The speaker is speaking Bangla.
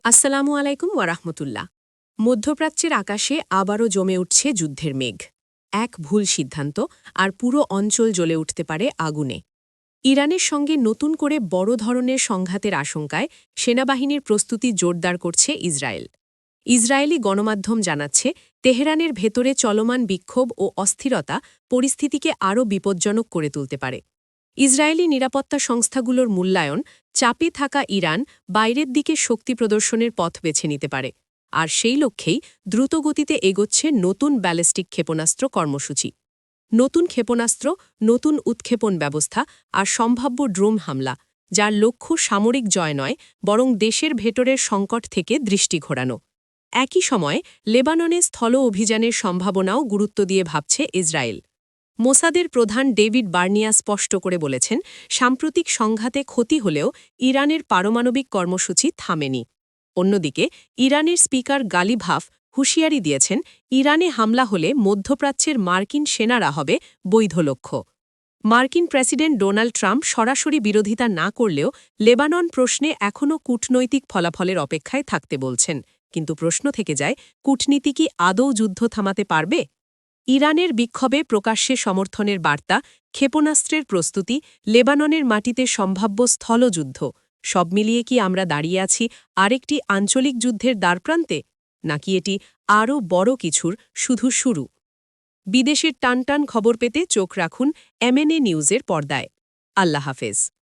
আসসালামু আলাইকুম ওয়ারাহমতুল্লাহ। মধ্যপ্রাচ্যের আকাশে আবারও জমে উঠছে যুদ্ধের মেঘ। এক ভুল সিদ্ধান্ত আর পুরো অঞ্চল জ্বলে উঠতে পারে আগুনে। ইরানের সঙ্গে নতুন করে বড় ধরনের সংঘাতের আশঙ্কায় সেনাবাহিনীর প্রস্তুতি জোরদার করছে ইসরায়েল। ইসরায়েলি গণমাধ্যম জানাচ্ছে, তেহরানের ভেতরে চলমান বিক্ষোভ ও অস্থিরতা পরিস্থিতিকে আরও বিপজ্জনক করে তুলতে পারে। ইসরায়েলি নিরাপত্তা সংস্থাগুলোর মূল্যায়ন, চাপে থাকা ইরান বাইরের দিকে শক্তি প্রদর্শনের পথ বেছে নিতে পারে। আর সেই লক্ষ্যেই দ্রুতগতিতে এগোচ্ছে নতুন ব্যালিস্টিক ক্ষেপণাস্ত্র কর্মসূচি। নতুন ক্ষেপণাস্ত্র, নতুন উৎক্ষেপণ ব্যবস্থা আর সম্ভাব্য ড্রোন হামলা, যার লক্ষ্য সামরিক জয় নয় বরং দেশের ভেতরের সংকট থেকে দৃষ্টি ঘোরানো। একই সময়ে লেবাননে স্থল অভিযানের সম্ভাবনাও গুরুত্ব দিয়ে ভাবছে ইসরায়েল। মোসাদের প্রধান ডেভিড বার্নিয়া স্পষ্ট করে বলেছেন, সাম্প্রতিক সংঘাতে ক্ষতি হলেও ইরানের পারমাণবিক কর্মসূচি থামেনি। অন্যদিকে ইরানের স্পিকার গালিব হাফ হুঁশিয়ারি দিয়েছেন, ইরানে হামলা হলে মধ্যপ্রাচ্যের মার্কিন সেনারা হবে বৈধ লক্ষ্য। মার্কিন প্রেসিডেন্ট ডোনাল্ড ট্রাম্প সরাসরি বিরোধিতা না করলেও লেবানন প্রশ্নে এখনও কূটনৈতিক ফলাফলের অপেক্ষায় থাকতে বলছেন। কিন্তু প্রশ্ন থেকে যায়, কূটনীতি কি আদৌ যুদ্ধ থামাতে পারবে? ইরানের বিক্ষোভে প্রকাশ্যে সমর্থনের বার্তা, ক্ষেপণাস্ত্রের প্রস্তুতি, লেবাননের মাটিতে সম্ভাব্য স্থলযুদ্ধ, সব মিলিয়ে কি আমরা দাঁড়িয়ে আছি আরেকটি আঞ্চলিক যুদ্ধের দ্বারপ্রান্তে? নাকি এটি আরও বড় কিছুর শুধু শুরু? বিদেশের টানটান খবর পেতে চোখ রাখুন এমএনএ নিউজের পর্দায়। আল্লাহ হাফেজ।